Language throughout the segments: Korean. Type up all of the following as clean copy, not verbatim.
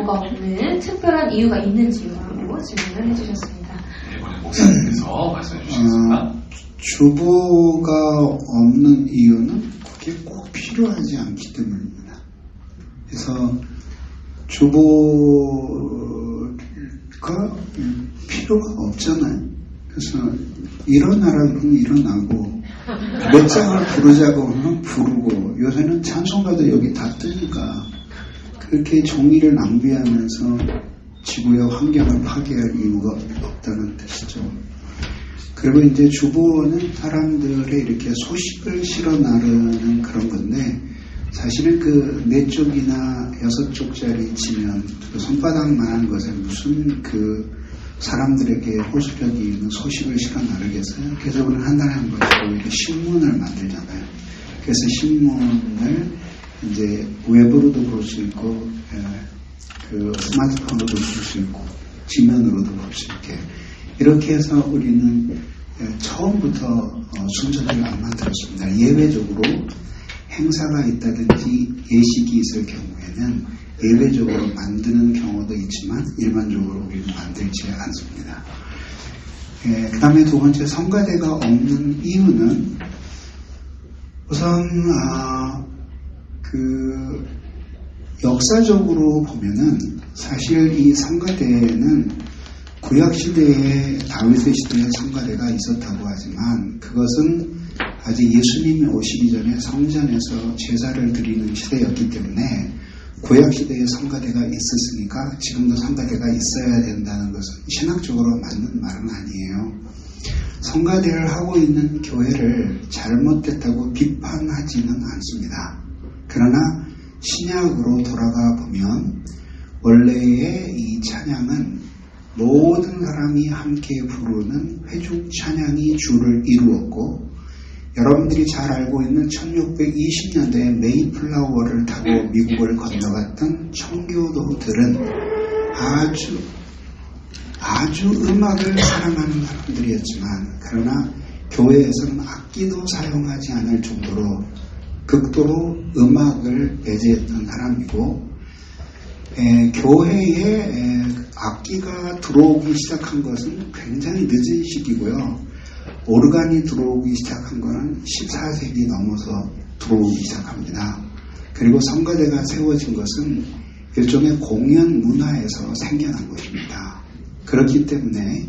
뭐가 없는 특별한 이유가 있는지요? 라고 질문을 해주셨습니다. 네, 이번에 목사님께서 말씀해 주시겠습니다. 주보가 없는 이유는 그게 꼭 필요하지 않기 때문입니다. 그래서 주보가 필요가 없잖아요. 그래서 일어나라고 하면 일어나고 몇 장을 부르자고 하면 부르고, 요새는 찬송가도 여기 다 뜨니까 그렇게 종이를 낭비하면서 지구의 환경을 파괴할 이유가 없다는 뜻이죠. 그리고 이제 주보는 사람들의 이렇게 소식을 실어 나르는 그런 건데, 사실은 그 4쪽이나 6쪽짜리 지면 그 손바닥만한 것에 무슨 그 사람들에게 호소력이 있는 소식을 실어 나르겠어요. 그래서 우리는 한 달에 한 번씩 이렇게 신문을 만들잖아요. 그래서 신문을 이제 웹으로도 볼 수 있고, 그 스마트폰으로도 볼 수 있고, 지면으로도 볼 수 있게, 이렇게 해서 우리는 처음부터 순서대로 안 만들었습니다. 예외적으로 행사가 있다든지 예식이 있을 경우에는 예외적으로 만드는 경우도 있지만 일반적으로 우리는 만들지 않습니다. 그 다음에 두 번째, 성가대가 없는 이유는 우선 그 역사적으로 보면은 사실 이 성가대는 구약시대에 다윗의 시대에 성가대가 있었다고 하지만 그것은 아직 예수님이 오시기 전에 성전에서 제사를 드리는 시대였기 때문에 구약시대에 성가대가 있었으니까 지금도 성가대가 있어야 된다는 것은 신학적으로 맞는 말은 아니에요. 성가대를 하고 있는 교회를 잘못됐다고 비판하지는 않습니다. 그러나 신약으로 돌아가 보면 원래의 이 찬양은 모든 사람이 함께 부르는 회중 찬양이 주를 이루었고, 여러분들이 잘 알고 있는 1620년대에 메이플라워를 타고 미국을 건너갔던 청교도들은 아주 음악을 사랑하는 사람들이었지만, 그러나 교회에서는 악기도 사용하지 않을 정도로 극도로 음악을 배제했던 사람이고, 교회에 악기가 들어오기 시작한 것은 굉장히 늦은 시기고요. 오르간이 들어오기 시작한 것은 14세기 넘어서 들어오기 시작합니다. 그리고 성가대가 세워진 것은 일종의 공연 문화에서 생겨난 것입니다. 그렇기 때문에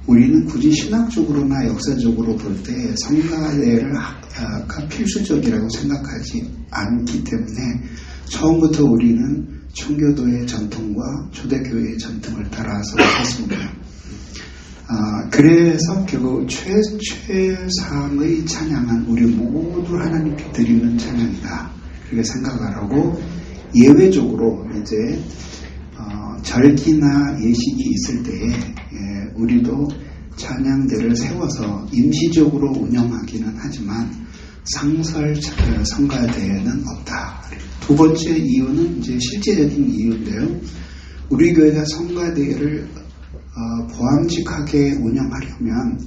우리는 굳이 신학적으로나 역사적으로 볼 때 성가대를 필수적이라고 생각하지 않기 때문에 처음부터 우리는 청교도의 전통과 초대교회의 전통을 따라서 했습니다. 그래서 결국 최상의 찬양은 우리 모두 하나님께 드리는 찬양이다, 그렇게 생각을 하고, 예외적으로 이제 절기나 예식이 있을 때에 우리도 찬양대를 세워서 임시적으로 운영하기는 하지만 상설 성가대는 없다. 두 번째 이유는 이제 실제적인 이유인데요. 우리 교회가 성가대를 보암직하게 운영하려면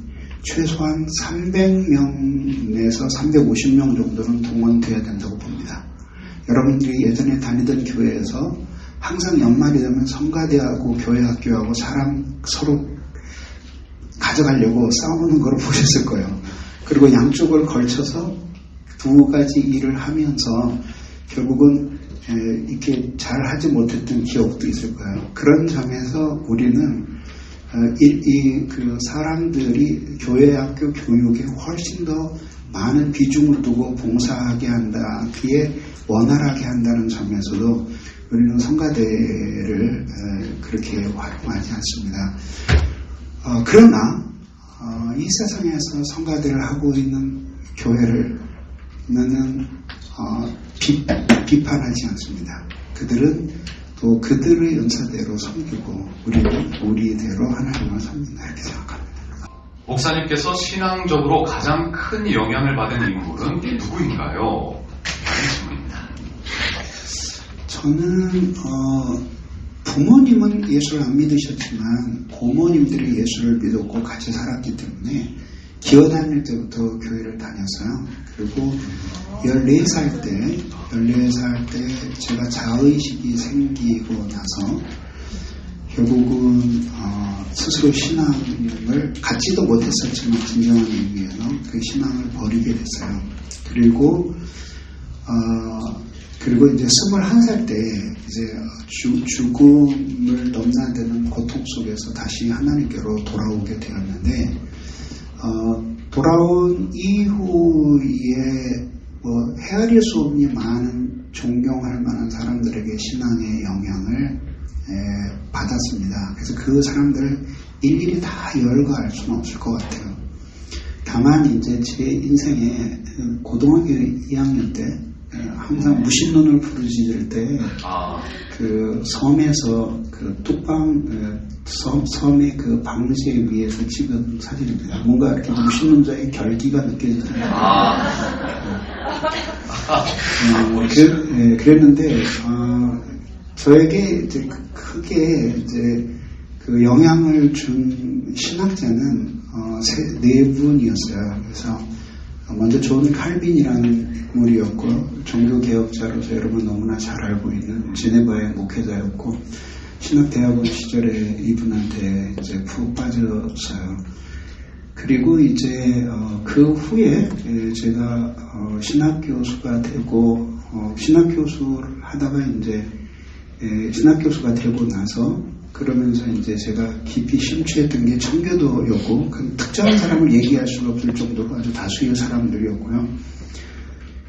최소한 300명에서 350명 정도는 동원돼야 된다고 봅니다. 여러분들이 예전에 다니던 교회에서 항상 연말이 되면 성가대하고 교회학교하고 사람 서로 가져가려고 싸우는 걸 보셨을 거예요. 그리고 양쪽을 걸쳐서 두 가지 일을 하면서 결국은 이렇게 잘 하지 못했던 기억도 있을 거예요. 그런 점에서 우리는 그 사람들이 교회학교 교육에 훨씬 더 많은 비중을 두고 봉사하게 한다, 그에 원활하게 한다는 점에서도 우리는 성가대를 그렇게 활용하지 않습니다. 그러나 이 세상에서 성가대를 하고 있는 교회를 나는 비판하지 않습니다. 그들은 또 그들의 은사대로 섬기고 우리는 우리대로 하나님을 섬긴다, 이렇게 생각합니다. 목사님께서 신앙적으로 가장 큰 영향을 받은 인물은 누구인가요? 라는 질문입니다. 저는 부모님은 예수를 안 믿으셨지만 고모님들이 예수를 믿었고 같이 살았기 때문에 기어 다닐 때부터 교회를 다녔어요. 그리고 14살 때 제가 자의식이 생기고 나서 결국은 스스로 신앙을 갖지도 못했었지만 진정한 의미에서 그 신앙을 버리게 됐어요. 그리고 이제 21살 때 이제 죽음을 넘나드는 고통 속에서 다시 하나님께로 돌아오게 되었는데 돌아온 이후에 헤아릴 수 없는 많은 존경할 만한 사람들에게 신앙의 영향을 받았습니다. 그래서 그 사람들을 일일이 다 열거할 수는 없을 것 같아요. 다만 이제 제 인생에 고등학교 2학년 때 항상 무신론을 부르짖을 때 그 섬에서 그 뚝방 섬의 그 방제 위에서 찍은 사진입니다. 뭔가 이렇게 무신론자의 결기가 느껴지잖아요. 그랬는데 저에게 이제 크게 이제 그 영향을 준 신학자는 네 분이었어요. 그래서 먼저 존 칼빈이라는 인물이었고 종교개혁자로서 여러분 너무나 잘 알고 있는 제네바의 목회자였고 신학대학원 시절에 이분한테 이제 푹 빠졌어요. 그리고 이제 그 후에 제가 신학교수가 되고 신학교수를 하다가 이제 신학교수가 되고 나서 그러면서 이제 제가 깊이 심취했던 게 청교도였고 그 특정한 사람을 얘기할 수가 없을 정도로 아주 다수의 사람들이었고요.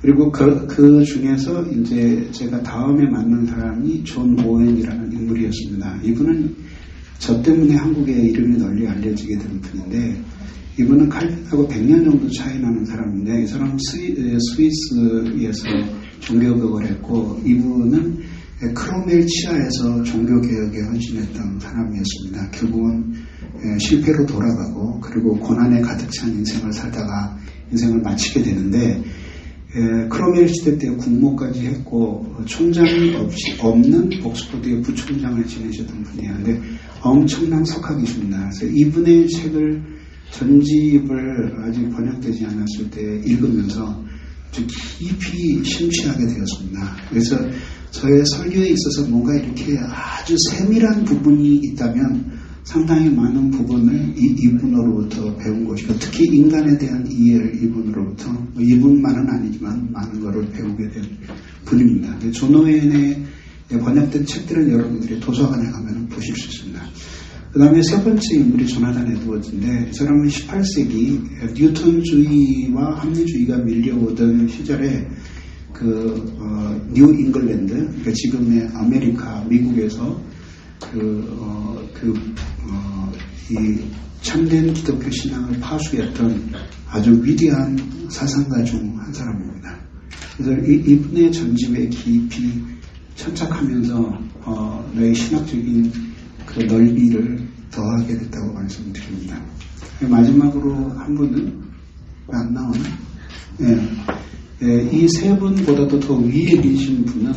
그리고 그 중에서 이제 제가 다음에 만난 사람이 존 오웬이라는 인물이었습니다. 이분은 저 때문에 한국의 이름이 널리 알려지게 된 분인데 이분은 칼빈하고 100년 정도 차이 나는 사람인데 이 사람은 스위스에서 종교개혁을 했고 이분은 크로멜 치하에서 종교개혁에 헌신했던 사람이었습니다. 결국은 실패로 돌아가고 그리고 고난에 가득 찬 인생을 살다가 인생을 마치게 되는데 크로멜 시대 때 국모까지 했고 총장이 없는 옥스퍼드의 부총장을 지내셨던 분이에요. 근데 엄청난 석학이십니다. 그래서 이분의 책을 전집을 아직 번역되지 않았을 때 읽으면서 좀 깊이 심취하게 되었습니다. 그래서 저의 설교에 있어서 뭔가 이렇게 아주 세밀한 부분이 있다면 상당히 많은 부분을 이분으로부터 배운 것이고 특히 인간에 대한 이해를 이분으로부터 이분만은 아니지만 많은 것을 배우게 된 분입니다. 존 오웬의 번역된 책들은 여러분들이 도서관에 가면 보실 수 있습니다. 그 다음에 세 번째 인물이 조나단 에드워즈인데 이 사람은 18세기 뉴턴주의와 합리주의가 밀려오던 시절에 뉴 잉글랜드, 그러니까 지금의 아메리카, 미국에서 이 참된 기독교 신앙을 파수했던 아주 위대한 사상가 중 한 사람입니다. 그래서 이분의 전집에 깊이 천착하면서 너의 신학적인 그 넓이를 더하게 됐다고 말씀드립니다. 마지막으로 한 분은 왜 안 나오나? 이 세 분보다도 더 위에 계신 분은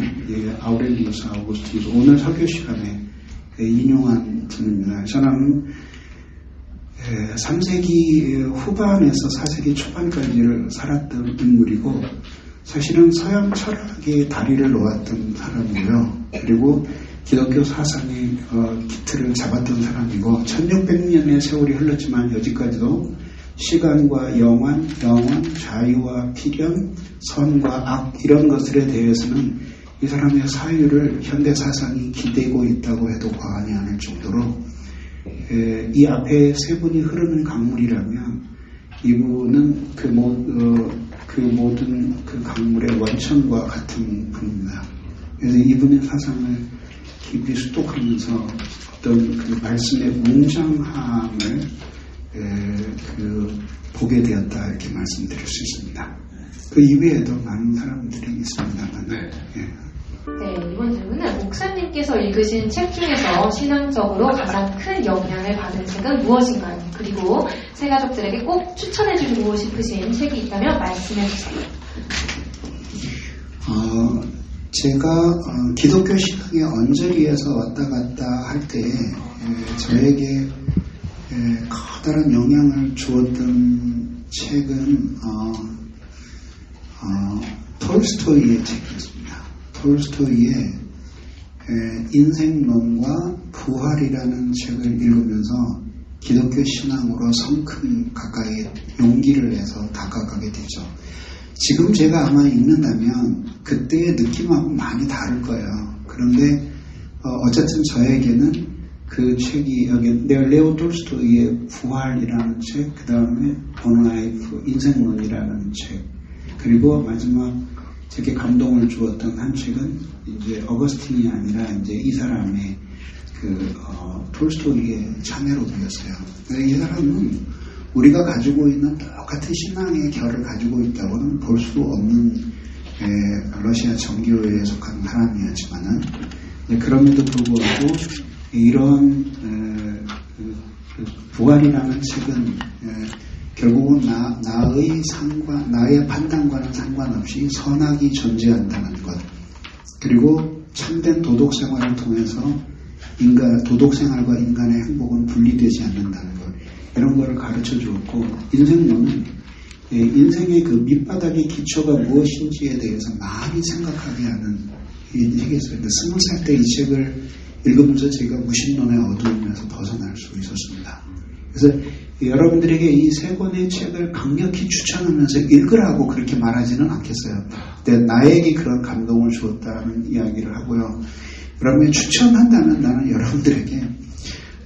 아우렐리우스 아우구스티누스 오늘 설교 시간에 인용한 분입니다. 이 사람은 3세기 후반에서 4세기 초반까지를 살았던 인물이고 사실은 서양 철학의 다리를 놓았던 사람이고요. 그리고 기독교 사상의 기틀을 잡았던 사람이고 1600년의 세월이 흘렀지만 여지까지도 시간과 영원, 자유와 필연, 선과 악 이런 것들에 대해서는 이 사람의 사유를 현대사상이 기대고 있다고 해도 과언이 아닐 정도로 이 앞에 세 분이 흐르는 강물이라면 이분은 그 모든 그 강물의 원천과 같은 분입니다. 그래서 이분의 사상을 깊이 수독하면서 어떤 그 말씀의 웅장함을 보게 되었다 이렇게 말씀드릴 수 있습니다. 그 이외에도 많은 사람들이 있습니다만. 네. 네, 이번 질문은 목사님께서 읽으신 책 중에서 신앙적으로 가장 큰 영향을 받은 책은 무엇인가요? 그리고 새 가족들에게 꼭 추천해주고 싶으신 책이 있다면 말씀해주세요. 제가 기독교 신앙의 언저리에서 왔다 갔다 할 때 저에게 커다란 영향을 주었던 책은 톨스토이의 책이었습니다. 톨스토이의 인생론과 부활이라는 책을 읽으면서 기독교 신앙으로 성큼 가까이 용기를 내서 다가가게 되죠. 지금 제가 아마 읽는다면 그때의 느낌하고 많이 다를 거예요. 그런데 어쨌든 저에게는 그 책이 여기 레오 톨스토이의 부활이라는 책, 그 다음에 On Life 인생론이라는 책, 그리고 마지막 제게 감동을 주었던 한 책은 이제 어거스틴이 아니라 이제 이 사람의 톨스토이의 자매로 되었어요. 이 사람은 우리가 가지고 있는 똑같은 신앙의 결을 가지고 있다고는 볼 수 없는 러시아 정교회에 속한 사람이었지만은 그럼에도 불구하고 이런 부활이라는 책은 결국은 나의 판단과는 상관없이 선악이 존재한다는 것, 그리고 참된 도덕 생활을 통해서 도덕생활과 인간의 행복은 분리되지 않는다는 것, 이런 거를 가르쳐 주었고, 인생론은 인생의 그 밑바닥의 기초가 무엇인지에 대해서 많이 생각하게 하는 책이었어요. 20살 때 이 책을 읽으면서 제가 무신론의 어두움에서 벗어날 수 있었습니다. 그래서 여러분들에게 이 세 권의 책을 강력히 추천하면서 읽으라고 그렇게 말하지는 않겠어요. 근데 나에게 그런 감동을 주었다는 이야기를 하고요. 여러분이 추천한다면 나는 여러분들에게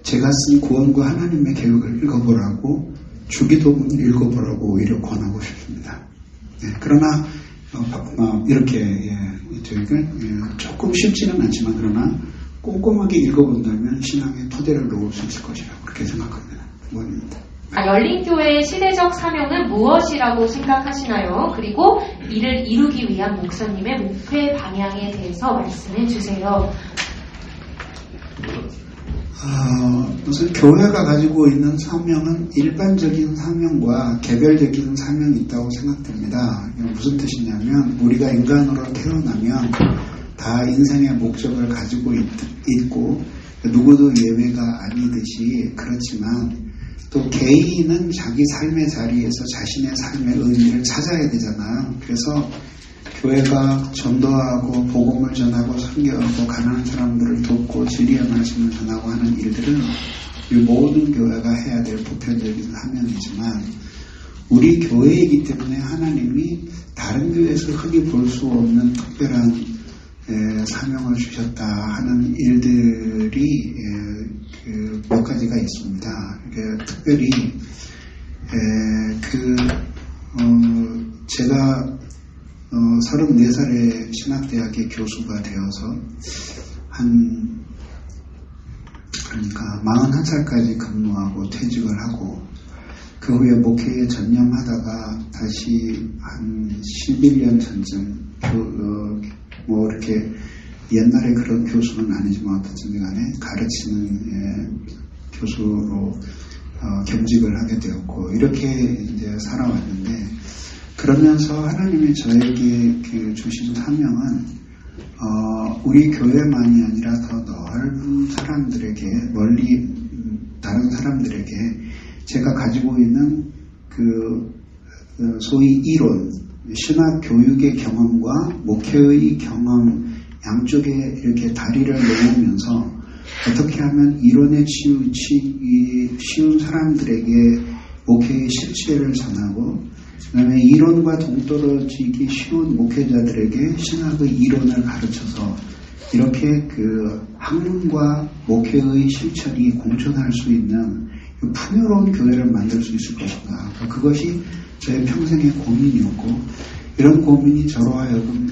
제가 쓴 구원과 하나님의 계획을 읽어보라고, 주기도문을 읽어보라고 오히려 권하고 싶습니다. 그러나 이렇게 조금 쉽지는 않지만 그러나 꼼꼼하게 읽어본다면 신앙의 토대를 놓을 수 있을 것이라고 그렇게 생각합니다. 원입니다. 열린교회의 시대적 사명은 무엇이라고 생각하시나요? 그리고 이를 이루기 위한 목사님의 목회 방향에 대해서 말씀해 주세요. 우선 교회가 가지고 있는 사명은 일반적인 사명과 개별적인 사명이 있다고 생각됩니다. 무슨 뜻이냐면 우리가 인간으로 태어나면 다 인생의 목적을 가지고 있고 누구도 예외가 아니듯이, 그렇지만 또 개인은 자기 삶의 자리에서 자신의 삶의 의미를 찾아야 되잖아요. 그래서 교회가 전도하고 복음을 전하고 선교하고 가난한 사람들을 돕고 진리의 말씀을 전하고 하는 일들은 이 모든 교회가 해야 될 보편적인 사명이지만, 우리 교회이기 때문에 하나님이 다른 교회에서 흔히 볼 수 없는 특별한 사명을 주셨다 하는 일들이 몇 가지가 있습니다. 특별히 제가 34살에 신학대학의 교수가 되어서 그러니까 41살까지 근무하고 퇴직을 하고, 그 후에 목회에 전념하다가 다시 한 11년 전쯤 이렇게 옛날에 그런 교수는 아니지만 어떻든 간에 가르치는 교수로 겸직을 하게 되었고, 이렇게 이제 살아왔는데, 그러면서 하나님이 저에게 주신 사명은 우리 교회만이 아니라 더 넓은 사람들에게, 멀리 다른 사람들에게 제가 가지고 있는 소위 이론, 신학 교육의 경험과 목회의 경험 양쪽에 이렇게 다리를 놓으면서 어떻게 하면 이론에 치우치기 쉬운 사람들에게 목회의 실체를 전하고, 그 다음에 이론과 동떨어지기 쉬운 목회자들에게 신학의 이론을 가르쳐서 이렇게 학문과 목회의 실천이 공존할 수 있는 풍요로운 교회를 만들 수 있을 것인가. 그것이 저의 평생의 고민이었고, 이런 고민이 저로 하여금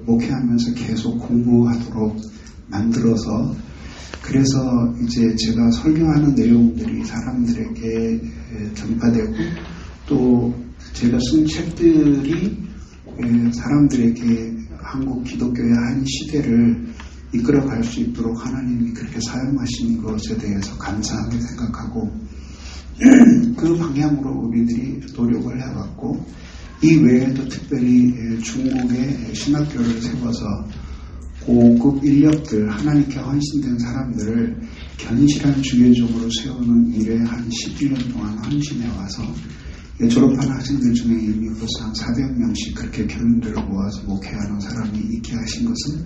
목회하면서 계속 공부하도록 만들어서, 그래서 이제 제가 설교하는 내용들이 사람들에게 전파되고, 또 제가 쓴 책들이 사람들에게 한국 기독교의 한 시대를 이끌어갈 수 있도록 하나님이 그렇게 사용하신 것에 대해서 감사하게 생각하고, 그 방향으로 우리들이 노력을 해왔고, 이 외에도 특별히 중국의 신학교를 세워서 고급 인력들, 하나님께 헌신된 사람들을 견실한 주의종으로 세우는 일에 한 11년 동안 헌신해 와서 졸업한 학생들 중에 이미 벌써 한 400명씩 그렇게 교인들을 모아서 목회하는 사람이 있게 하신 것은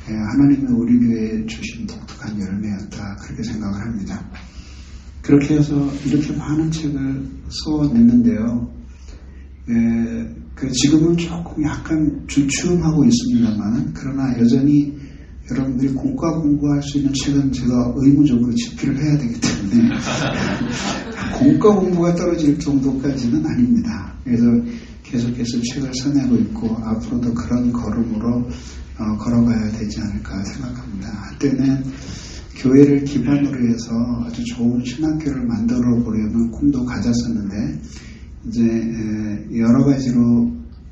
하나님의 우리 교회에 주신 독특한 열매였다, 그렇게 생각을 합니다. 그렇게 해서 이렇게 많은 책을 써냈는데요. 지금은 조금 약간 주춤하고 있습니다만, 그러나 여전히 여러분들이 공과 공부할 수 있는 책은 제가 의무적으로 집필을 해야 되기 때문에 공과 공부가 떨어질 정도까지는 아닙니다. 그래서 계속해서 책을 써내고 있고 앞으로도 그런 걸음으로 걸어가야 되지 않을까 생각합니다. 한때는 교회를 기반으로 해서 아주 좋은 신학교를 만들어 보려는 꿈도 가졌었는데, 이제 여러 가지로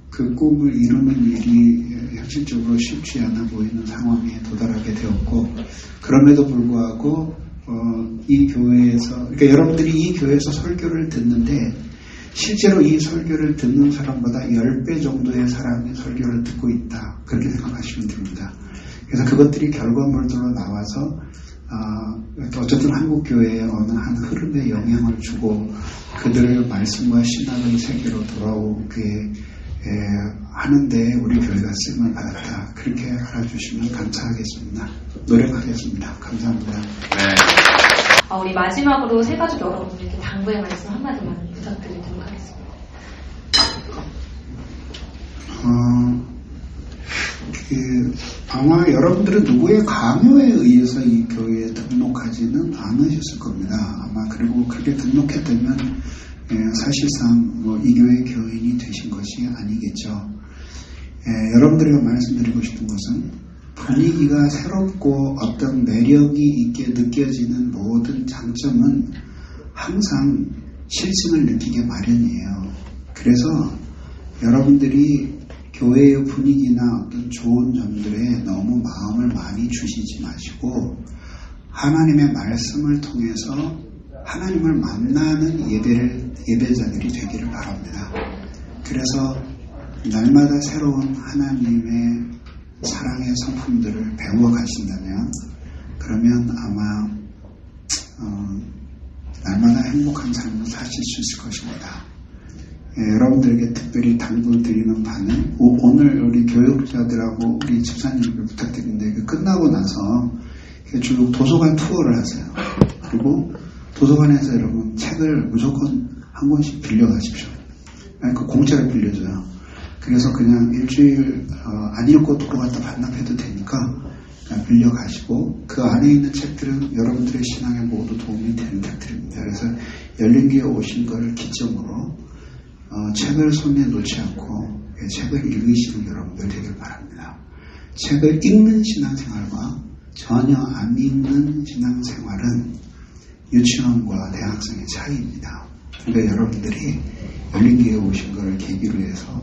그 꿈을 이루는 일이 현실적으로 쉽지 않아 보이는 상황에 도달하게 되었고, 그럼에도 불구하고 이 교회에서, 그러니까 여러분들이 이 교회에서 설교를 듣는데 실제로 이 설교를 듣는 사람보다 10배 정도의 사람이 설교를 듣고 있다, 그렇게 생각하시면 됩니다. 그래서 그것들이 결과물들로 나와서 어쨌든 한국교회의 어느 한 흐름에 영향을 주고 그들을 말씀과 신앙의 세계로 돌아오게 하는데 우리 교회가 쓰임을 받았다, 그렇게 알아주시면 감사하겠습니다. 노력하겠습니다. 감사합니다. 네. 우리 마지막으로 새가족 여러분들께 당부의 말씀 한마디만 부탁드리도록 하겠습니다. 아마 여러분들은 누구의 강요에 의해서 이 교회에 등록하지는 않으셨을 겁니다. 아마 그리고 그렇게 등록했다면 사실상 이 교회의 교인이 되신 것이 아니겠죠. 여러분들에게 말씀드리고 싶은 것은 분위기가 새롭고 어떤 매력이 있게 느껴지는 모든 장점은 항상 실증을 느끼게 마련이에요. 그래서 여러분들이 교회의 분위기나 어떤 좋은 점들에 너무 마음을 많이 주시지 마시고 하나님의 말씀을 통해서 하나님을 만나는 예배자들이 되기를 바랍니다. 그래서 날마다 새로운 하나님의 사랑의 성품들을 배워 가신다면, 그러면 아마 날마다 행복한 삶을 사실 수 있을 것입니다. 여러분들에게 특별히 당부드리는 바는 오늘 우리 교육자들하고 우리 집사님께 부탁드리는데, 끝나고 나서 쭉 도서관 투어를 하세요. 그리고 도서관에서 여러분 책을 무조건 한 권씩 빌려가십시오. 공짜로 빌려줘요. 그래서 그냥 일주일 안 읽고 돌아갔다 반납해도 되니까 그냥 빌려가시고, 그 안에 있는 책들은 여러분들의 신앙에 모두 도움이 되는 책들입니다. 그래서 열린교회 오신 것을 기점으로 책을 손에 놓지 않고 책을 읽으시는 여러분들 되길 바랍니다. 책을 읽는 신앙생활과 전혀 안 읽는 신앙생활은 유치원과 대학생의 차이입니다. 그러니까 여러분들이 열린교회에 오신 것을 계기로 해서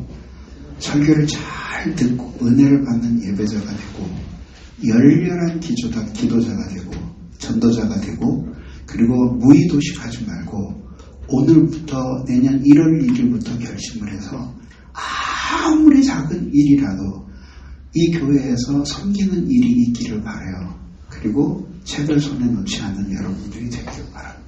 설교를 잘 듣고 은혜를 받는 예배자가 되고 열렬한 기도자가 되고 전도자가 되고, 그리고 무의도식하지 말고 오늘부터 내년 1월 1일부터 결심을 해서 아무리 작은 일이라도 이 교회에서 섬기는 일이 있기를 바라요. 그리고 책을 손에 놓지 않는 여러분들이 되기를 바랍니다.